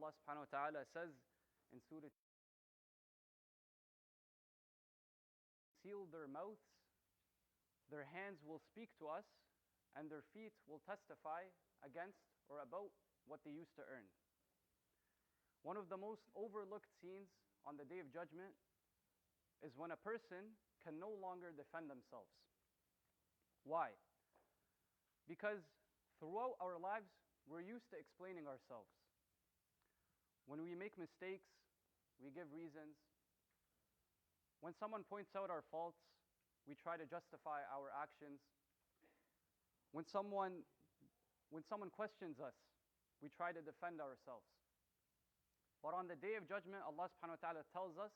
Allah subhanahu wa ta'ala says in Surah, seal their mouths, their hands will speak to us, and their feet will testify against or about what they used to earn. One of the most overlooked scenes on the Day of Judgment is when a person can no longer defend themselves. Why? Because throughout our lives, we're used to explaining ourselves. When we make mistakes, we give reasons. When someone points out our faults, we try to justify our actions. When someone questions us, we try to defend ourselves. But on the Day of Judgment, Allah subhanahu wa ta'ala tells us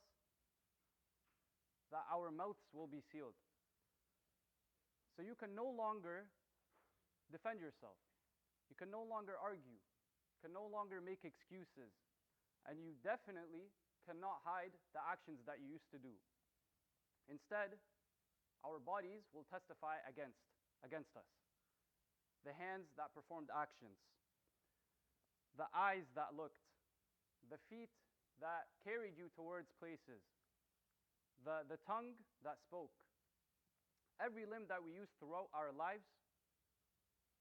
that our mouths will be sealed. So you can no longer defend yourself. You can no longer argue, can no longer make excuses, and you definitely cannot hide the actions that you used to do. Instead, our bodies will testify against us. The hands that performed actions, the eyes that looked, the feet that carried you towards places, the tongue that spoke. Every limb that we use throughout our lives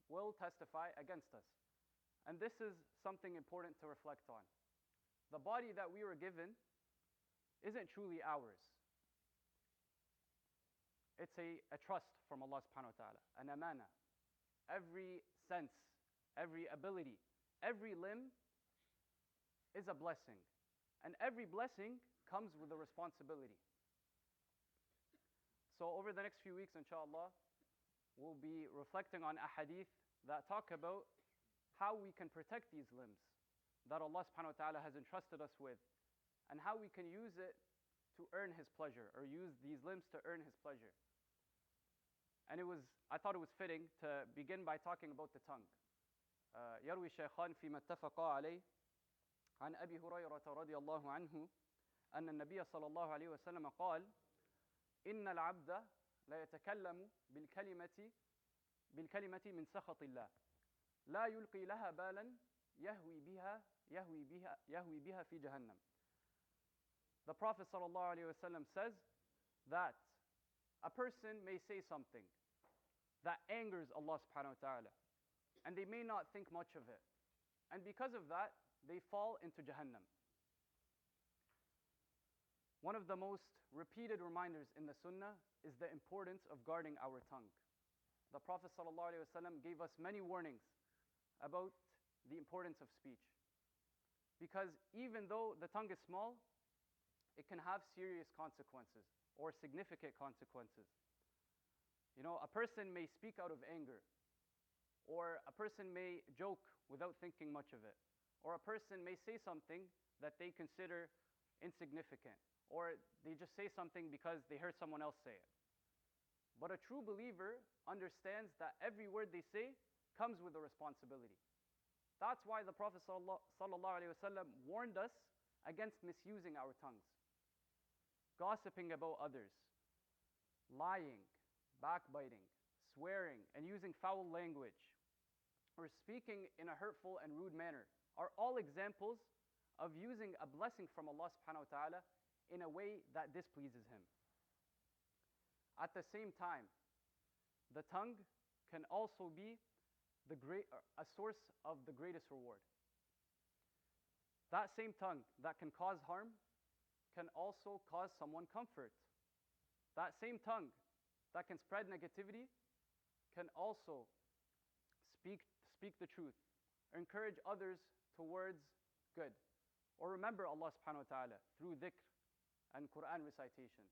will testify against us. And this is something important to reflect on. The body that we were given isn't truly ours. It's a trust from Allah subhanahu wa ta'ala, an amana. Every sense, every ability, every limb is a blessing. And every blessing comes with a responsibility. So over the next few weeks, inshallah, we'll be reflecting on ahadith that talk about how we can protect these limbs that Allah subhanahu wa ta'ala has entrusted us with, and how we can use it to earn His pleasure, or use these limbs to earn His pleasure. And I thought it was fitting to begin by talking about the tongue. يروي الشيخان فيما اتفقا عليه عن أبي هريرة رضي الله عنه أن النبي صلى الله عليه وسلم قال إن العبد لا يتكلم بالكلمة من سخط الله لا يلقي لها بالا يهوي بها في جهنم. The Prophet صلى الله عليه وسلم says that a person may say something that angers Allah subhanahu wa ta'ala, and they may not think much of it. And because of that, they fall into Jahannam. One of the most repeated reminders in the Sunnah is the importance of guarding our tongue. The Prophet ﷺ gave us many warnings about the importance of speech. Because even though the tongue is small, it can have serious consequences or significant consequences. You know, a person may speak out of anger, or a person may joke without thinking much of it, or a person may say something that they consider insignificant, or they just say something because they heard someone else say it. But a true believer understands that every word they say comes with a responsibility. That's why the Prophet ﷺ warned us against misusing our tongues, gossiping about others, lying, backbiting, swearing, and using foul language, or speaking in a hurtful and rude manner are all examples of using a blessing from Allah subhanahu wa ta'ala in a way that displeases Him. At the same time, the tongue can also be a source of the greatest reward. That same tongue that can cause harm can also cause someone comfort. That same tongue that can spread negativity can also speak the truth, encourage others towards good, or remember Allah subhanahu wa ta'ala through dhikr and Quran recitation.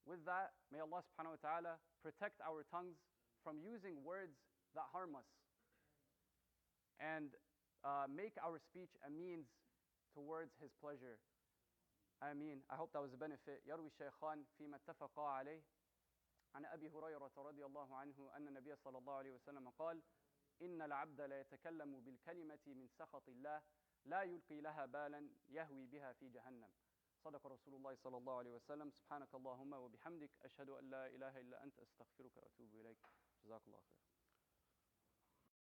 With that, may Allah subhanahu wa ta'ala protect our tongues from using words that harm us, and make our speech a means towards His pleasure. Ameen. I hope that was a benefit. يروي الشيخان فيما اتفقا عليه عن أبي هريرة رضي الله عنه أن النبي صلى الله عليه وسلم قال إن العبد لا يتكلم بالكلمة من سخط الله لا يلقي لها بالا يهوي بها في جهنم. صدق رسول الله صلى الله عليه وسلم. سبحانك اللهم وبحمدك أشهد أن لا إله إلا أنت أستغفرك وأتوب إليك. جزاك الله خير.